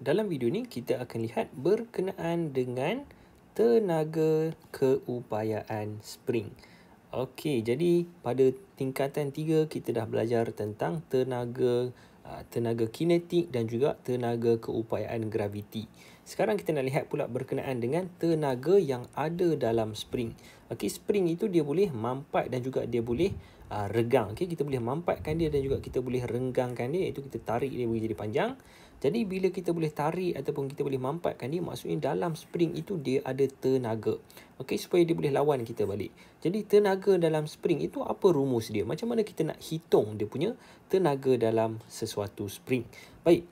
dalam video ni kita akan lihat berkenaan dengan tenaga keupayaan spring. Okey, jadi pada tingkatan 3 kita dah belajar tentang tenaga kinetik dan juga tenaga keupayaan graviti. Sekarang kita nak lihat pula berkenaan dengan tenaga yang ada dalam spring. Okey, spring itu dia boleh mampat dan juga dia boleh regang. Okey, kita boleh mampatkan dia dan juga kita boleh renggangkan dia, iaitu kita tarik dia boleh jadi panjang. Jadi bila kita boleh tarik ataupun kita boleh mampatkan dia, maksudnya dalam spring itu dia ada tenaga. Okey, supaya dia boleh lawan kita balik. Jadi tenaga dalam spring itu apa rumus dia? Macam mana kita nak hitung dia punya tenaga dalam sesuatu spring? Baik.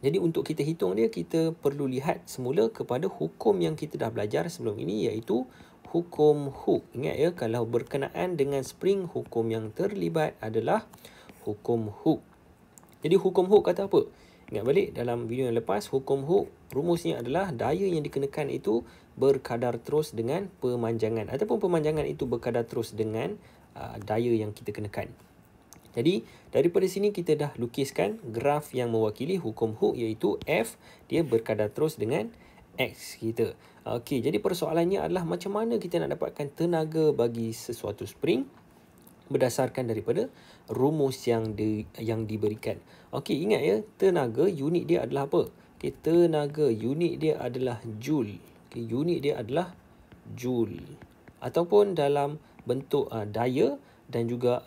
Jadi untuk kita hitung dia, kita perlu lihat semula kepada hukum yang kita dah belajar sebelum ini, iaitu hukum Hooke. Ingat ya, kalau berkenaan dengan spring, hukum yang terlibat adalah hukum Hooke. Jadi hukum Hooke kata apa? Ingat balik dalam video yang lepas, hukum Hooke rumusnya adalah daya yang dikenakan itu berkadar terus dengan pemanjangan, ataupun pemanjangan itu berkadar terus dengan daya yang kita kenakan. Jadi daripada sini kita dah lukiskan graf yang mewakili hukum Hooke, iaitu F dia berkadar terus dengan X kita. Okey, jadi persoalannya adalah macam mana kita nak dapatkan tenaga bagi sesuatu spring berdasarkan daripada rumus yang diberikan. Okey, ingat ya, tenaga unit dia adalah apa? Okey, tenaga unit dia adalah joule. Okey, unit dia adalah joule. Ataupun dalam bentuk daya dan juga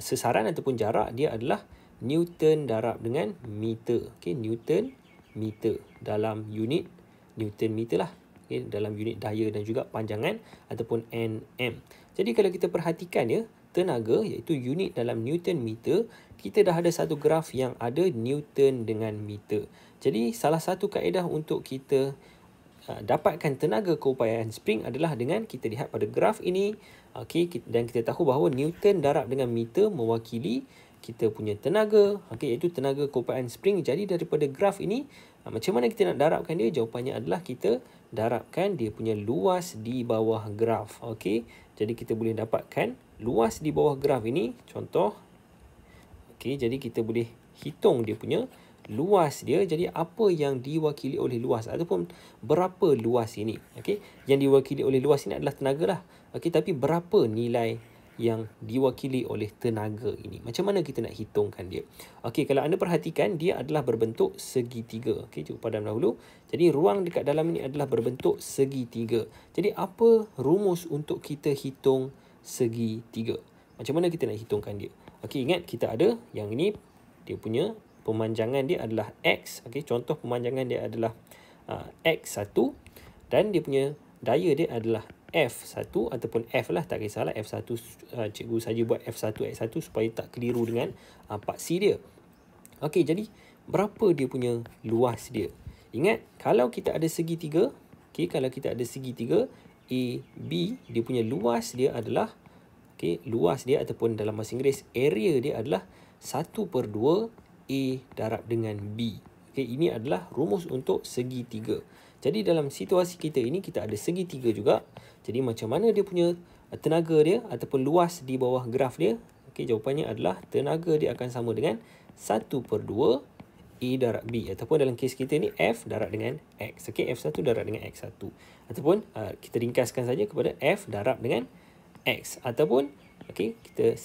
sesaran ataupun jarak, dia adalah Newton darab dengan meter. Okey, Newton meter dalam unit Newton meter lah. Okay, dalam unit daya dan juga panjangan ataupun Nm. Jadi kalau kita perhatikan ya, tenaga iaitu unit dalam Newton meter, kita dah ada satu graf yang ada Newton dengan meter. Jadi salah satu kaedah untuk kita dapatkan tenaga keupayaan spring adalah dengan kita lihat pada graf ini. Okey, dan kita tahu bahawa Newton darab dengan meter mewakili kita punya tenaga, okey, iaitu tenaga keupayaan spring. Jadi daripada graf ini, macam mana kita nak darabkan dia? Jawapannya adalah kita darabkan dia punya luas di bawah graf. Okey, jadi kita boleh dapatkan luas di bawah graf ini. Contoh, okey, jadi kita boleh hitung dia punya luas dia. Jadi apa yang diwakili oleh luas ataupun berapa luas ini? Okey, yang diwakili oleh luas ini adalah tenaga lah. Okey, tapi berapa nilai yang diwakili oleh tenaga ini? Macam mana kita nak hitungkan dia? Okey, kalau anda perhatikan, dia adalah berbentuk segitiga. Okey, cuba padam dahulu. Jadi ruang dekat dalam ini adalah berbentuk segitiga. Jadi apa rumus untuk kita hitung segitiga? Macam mana kita nak hitungkan dia? Okey, ingat kita ada yang ini, dia punya pemanjangan dia adalah X. Okey, contoh pemanjangan dia adalah X1 dan dia punya daya dia adalah F1 ataupun F lah, tak kisahlah F1, cikgu saja buat F1 X1 supaya tak keliru dengan paksi dia. Okey, jadi berapa dia punya luas dia? Ingat, kalau kita ada segitiga, okey, kalau kita ada segitiga AB, dia punya luas dia adalah, okey, luas dia ataupun dalam bahasa Inggeris area dia adalah 1/2 A darab dengan B. Okey, ini adalah rumus untuk segitiga. Jadi dalam situasi kita ini, kita ada segitiga juga. Jadi macam mana dia punya tenaga dia ataupun luas di bawah graf dia? Okey, jawapannya adalah tenaga dia akan sama dengan 1/2 A darab B. Ataupun dalam kes kita ni, F darab dengan X. Okey, F1 darab dengan X1. Ataupun kita ringkaskan saja kepada F darab dengan X. Ataupun, okey, kita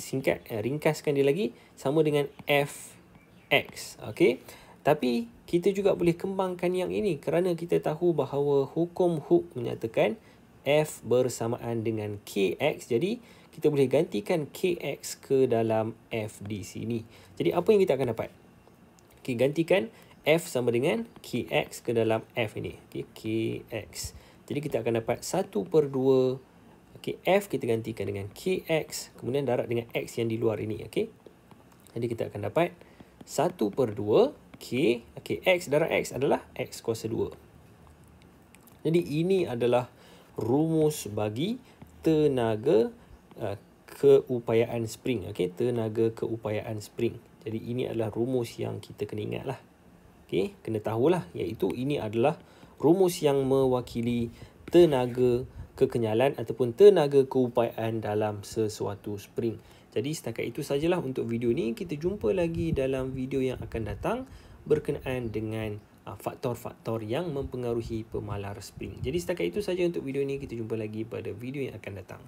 ringkaskan dia lagi sama dengan Fx. Okey. Tapi kita juga boleh kembangkan yang ini kerana kita tahu bahawa hukum Hooke menyatakan F bersamaan dengan Kx. Jadi kita boleh gantikan Kx ke dalam F di sini. Jadi apa yang kita akan dapat? Okey, gantikan F sama dengan Kx ke dalam F ini. Okey, Kx. Jadi kita akan dapat 1/2. Okey, F kita gantikan dengan Kx, kemudian darab dengan X yang di luar ini. Okey. Jadi kita akan dapat 1/2 K. Okey, X darab X adalah X kuasa 2. Jadi ini adalah rumus bagi tenaga keupayaan spring. Okey, tenaga keupayaan spring. Jadi ini adalah rumus yang kita kena ingat lah. Okey, kena tahulah, iaitu ini adalah rumus yang mewakili tenaga kekenyalan ataupun tenaga keupayaan dalam sesuatu spring. Jadi setakat itu sajalah untuk video ni. Kita jumpa lagi dalam video yang akan datang berkenaan dengan faktor-faktor yang mempengaruhi pemalar spring. Jadi setakat itu saja untuk video ini. Kita jumpa lagi pada video yang akan datang.